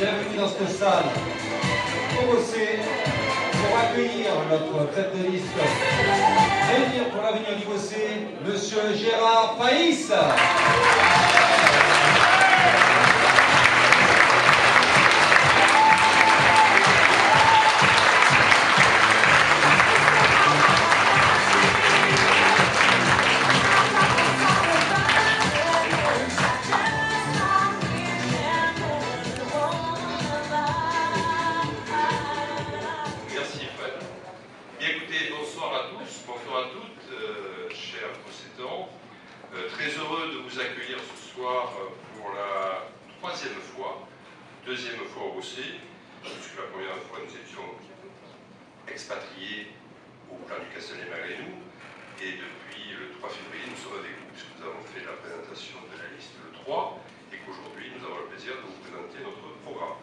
bienvenue dans cette salle au Bossé pour accueillir notre tête de liste venir pour l'avenir du Bossé, Monsieur Gérard Païs. Très heureux de vous accueillir ce soir pour la troisième fois, deuxième fois au Bossé, puisque la première fois nous étions expatriés au plan du Castellet-Magrénou, et depuis le 3 février nous sommes avec vous, puisque nous avons fait la présentation de la liste le 3, et qu'aujourd'hui nous avons le plaisir de vous présenter notre programme.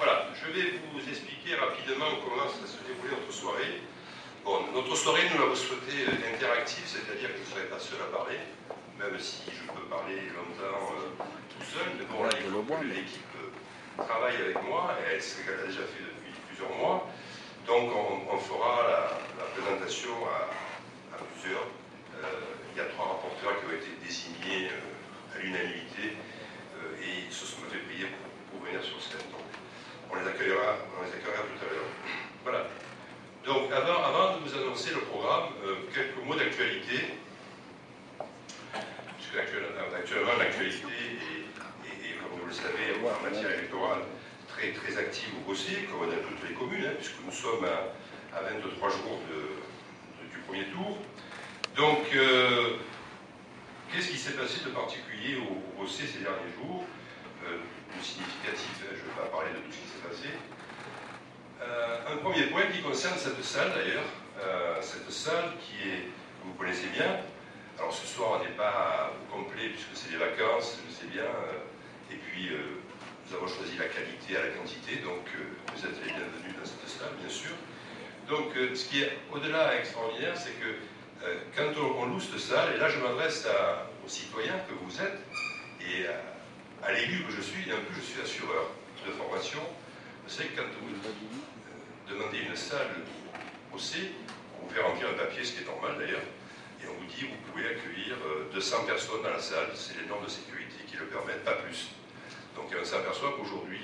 Voilà, je vais vous expliquer rapidement comment ça se déroulait notre soirée. Bon, notre soirée, nous l'avons souhaité interactive, c'est-à-dire que je ne serai pas seul à parler, même si je peux parler longtemps tout seul, mais bon, là, il faut que l'équipe travaille avec moi, et c'est ce qu'elle a déjà fait depuis plusieurs mois. Donc, on fera la présentation à plusieurs. Il y a 3 rapporteurs qui ont été désignés à l'unanimité, et ils se sont fait payer pour venir sur scène. Donc, on les accueillera tout à l'heure. Voilà. Donc, avant de vous annoncer le programme, quelques mots d'actualité, puisque actuellement l'actualité est, comme vous le savez, en matière électorale, très, très active au Bossé, comme dans toutes les communes, puisque nous sommes à 23 jours du premier tour. Donc, qu'est-ce qui s'est passé de particulier au Bossé ces derniers jours? De significatif, je ne vais pas parler de tout ce qui s'est passé. Un premier point qui concerne cette salle d'ailleurs, cette salle qui est, que vous connaissez bien. Alors ce soir on n'est pas au complet puisque c'est les vacances, je sais bien, et puis nous avons choisi la qualité à la quantité, donc vous êtes les bienvenus dans cette salle bien sûr. Donc ce qui est au-delà extraordinaire, c'est que quand on loue cette salle, et là je m'adresse aux citoyens que vous êtes, et à l'élu que je suis, et un peu je suis assureur de formation. Vous savez que quand vous demandez une salle au C, on vous fait remplir un papier, ce qui est normal d'ailleurs, et on vous dit vous pouvez accueillir 200 personnes dans la salle, c'est les normes de sécurité qui le permettent, pas plus. Donc on s'aperçoit qu'aujourd'hui,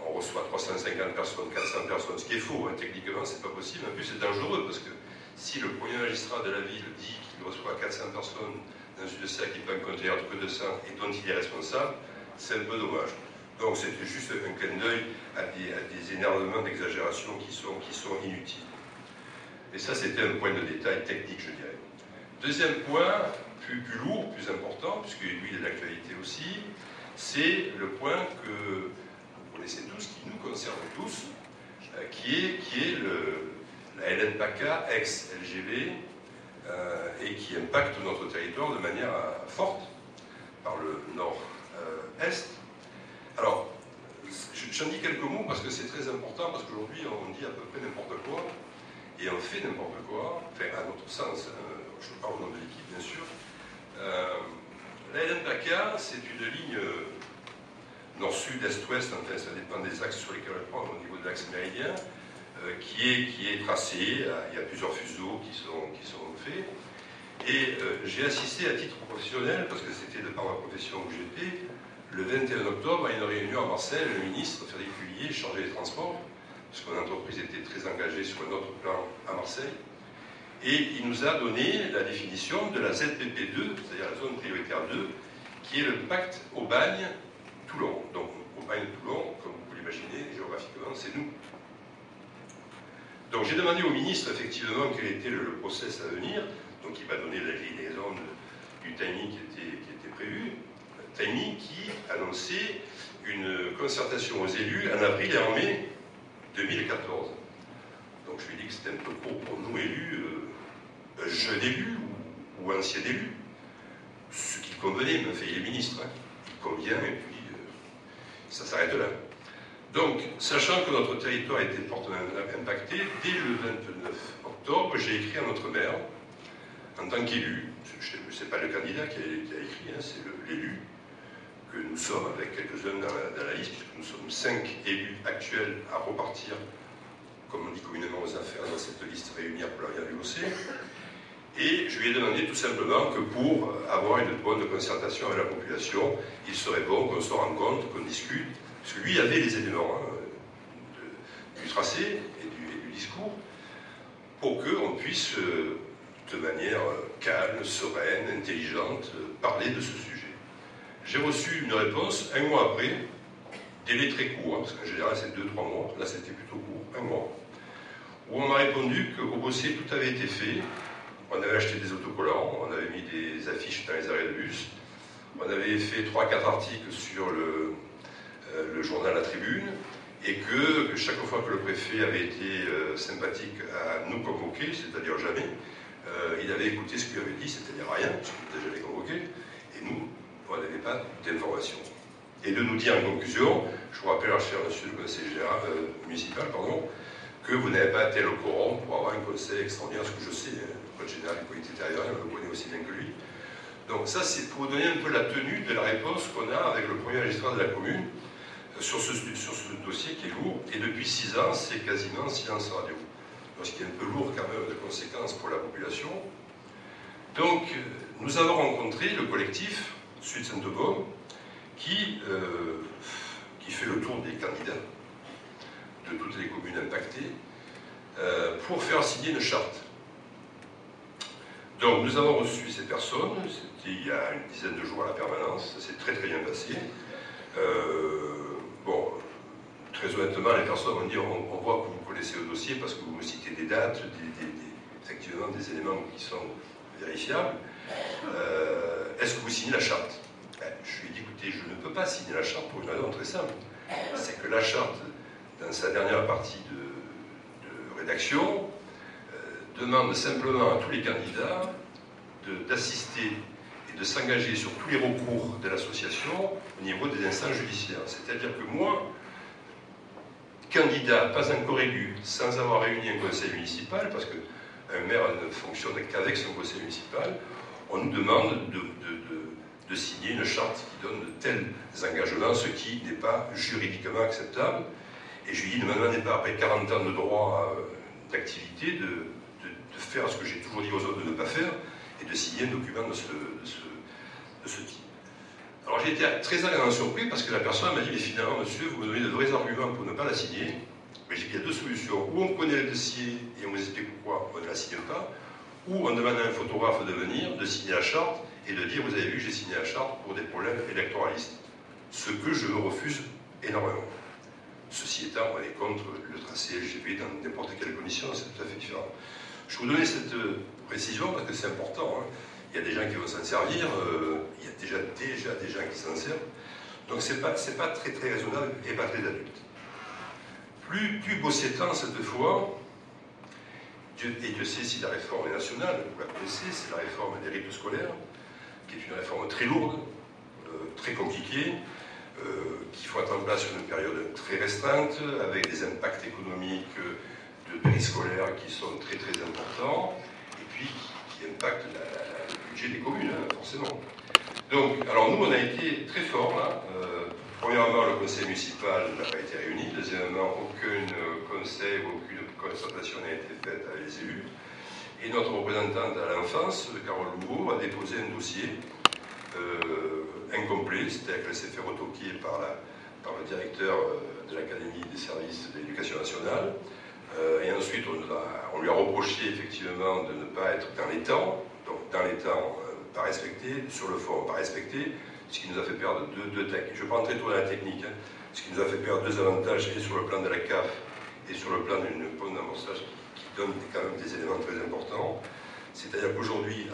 on reçoit 350 personnes, 400 personnes, ce qui est faux, hein, techniquement c'est pas possible, en plus c'est dangereux, parce que si le premier magistrat de la ville dit qu'il reçoit 400 personnes dans une salle qui peut en contenir que 200 et dont il est responsable, c'est un peu dommage. Donc c'était juste un clin d'œil à des énervements d'exagération qui sont inutiles. Et ça c'était un point de détail technique, je dirais. Deuxième point, plus lourd, plus important, puisque lui il est d'actualité aussi, c'est le point que vous connaissez tous, qui nous concerne tous, qui est la LNPACA ex-LGB, et qui impacte notre territoire de manière forte, par le nord-est. Alors, j'en dis quelques mots parce que c'est très important, parce qu'aujourd'hui on dit à peu près n'importe quoi, et on fait n'importe quoi, enfin à notre sens, je parle au nom de l'équipe bien sûr. La LNPACA, c'est une ligne nord-sud, est-ouest, enfin ça dépend des axes sur lesquels on prend au niveau de l'axe méridien, qui est tracée, il y a plusieurs fuseaux qui sont faits, et j'ai assisté à titre professionnel, parce que c'était de par ma profession où j'étais, le 21 octobre, à une réunion à Marseille, le ministre Frédéric Huillier, chargé des transports, parce que mon entreprise était très engagée sur un autre plan à Marseille, et il nous a donné la définition de la ZPP2, c'est-à-dire la zone prioritaire 2, qui est le pacte Aubagne-Toulon. Donc Aubagne-Toulon, comme vous pouvez l'imaginer, géographiquement, c'est nous. Donc j'ai demandé au ministre effectivement quel était le process à venir, donc il m'a donné la grille des zones du timing qui était prévu, timing qui annonçait une concertation aux élus en avril et en mai 2014. Donc je lui ai dit que c'était un peu court pour nous élus, jeunes élus ou anciens élus, ce qui convenait, mais enfin il est ministre, hein. Il convient et puis ça s'arrête là. Donc, sachant que notre territoire était fortement impacté, dès le 29 octobre, j'ai écrit à notre maire, en tant qu'élu, ce n'est pas le candidat qui a écrit, hein, c'est l'élu, que nous sommes, avec quelques-uns dans la liste, puisque nous sommes 5 élus actuels à repartir, comme on dit communément aux affaires, dans cette liste réunie pour l'avenir du Bossé. Et je lui ai demandé tout simplement que pour avoir une bonne concertation avec la population, il serait bon qu'on se rencontre, qu'on discute, parce que lui avait les éléments du tracé et du discours, pour qu'on puisse, de manière calme, sereine, intelligente, parler de ce sujet. J'ai reçu une réponse un mois après, délai très court, parce qu'en général c'est 2-3 mois, là c'était plutôt court, un mois, où on m'a répondu qu'au Bossé tout avait été fait. On avait acheté des autocollants, on avait mis des affiches dans les arrêts de bus, on avait fait 3-4 articles sur le journal La Tribune, et que chaque fois que le préfet avait été sympathique à nous convoquer, c'est-à-dire jamais, il avait écouté ce qu'il avait dit, c'est-à-dire rien, puisqu'il était déjà les convoqué, et nous, on n'avait pas d'informations. Et de nous dire en conclusion, je vous rappelle, cher monsieur le conseiller général, municipal, pardon, que vous n'avez pas été au courant pour avoir un conseil extraordinaire, ce que je sais, le code général des politiques territoriales, on le connaît aussi bien que lui. Donc ça, c'est pour vous donner un peu la tenue de la réponse qu'on a avec le premier magistrat de la commune sur ce dossier qui est lourd, et depuis 6 ans, c'est quasiment silence radio. Donc, ce qui est un peu lourd quand même de conséquences pour la population. Donc, nous avons rencontré le collectif Sud Sainte-Baume qui fait le tour des candidats de toutes les communes impactées pour faire signer une charte. Donc nous avons reçu ces personnes, c'était il y a une dizaine de jours à la permanence, ça s'est très très bien passé. Bon, très honnêtement, les personnes vont dire, on voit que vous connaissez le dossier parce que vous me citez des dates, effectivement des éléments qui sont vérifiables. Est-ce que vous signez la charte? Je lui ai dit, écoutez, je ne peux pas signer la charte pour une raison très simple. C'est que la charte, dans sa dernière partie de rédaction, demande simplement à tous les candidats d'assister et de s'engager sur tous les recours de l'association au niveau des instances judiciaires. C'est-à-dire que moi, candidat pas encore élu, sans avoir réuni un conseil municipal, parce qu'un maire ne fonctionne qu'avec son conseil municipal, on nous demande de signer une charte qui donne de tels engagements, ce qui n'est pas juridiquement acceptable. Et je lui dis, ne me demandez pas, après 40 ans de droit d'activité, de faire ce que j'ai toujours dit aux autres de ne pas faire, et de signer un document de ce type. Alors j'ai été très agréablement surpris parce que la personne m'a dit, mais finalement, monsieur, vous me donnez de vrais arguments pour ne pas la signer. Mais j'ai dit, il y a deux solutions. Ou on connaît le dossier et on vous explique pourquoi on ne la signe pas, ou on demande à un photographe de venir, de signer la charte, et de dire, vous avez vu, j'ai signé la charte pour des problèmes électoralistes. Ce que je refuse énormément. Ceci étant, on est contre le tracé LGV dans n'importe quelle condition, c'est tout à fait différent. Je vous donnais cette précision parce que c'est important. Hein. Il y a des gens qui vont s'en servir, il y a déjà des gens qui s'en servent. Donc c'est pas très très raisonnable et pas très adulte. Plus bossé-temps cette fois, et Dieu sait si la réforme est nationale, vous la connaissez, c'est la réforme des rythmes scolaires, qui est une réforme très lourde, très compliquée, qu'il faut mettre en place sur une période très restreinte, avec des impacts économiques de périscolaires qui sont très très importants, et puis qui impactent le budget des communes, hein, forcément. Donc, alors nous on a été très forts là. Premièrement, le conseil municipal n'a pas été réuni. Deuxièmement, aucun conseil, aucune concertation n'a été faite avec les élus. Et notre représentante à l'enfance, Carole Louveau, a déposé un dossier incomplet, c'est-à-dire qu'elle s'est fait retoquer par le directeur de l'Académie des services de l'éducation nationale. Et ensuite, on lui a reproché effectivement de ne pas être dans les temps, donc dans les temps, pas respecté, sur le fond, pas respecté, ce qui nous a fait perdre deux techniques. Je ne vais pas entrer trop dans la technique, hein, ce qui nous a fait perdre deux avantages, et sur le plan de la CAF, et sur le plan d'une bonne amorçage qui donne quand même des éléments très importants. C'est-à-dire qu'aujourd'hui,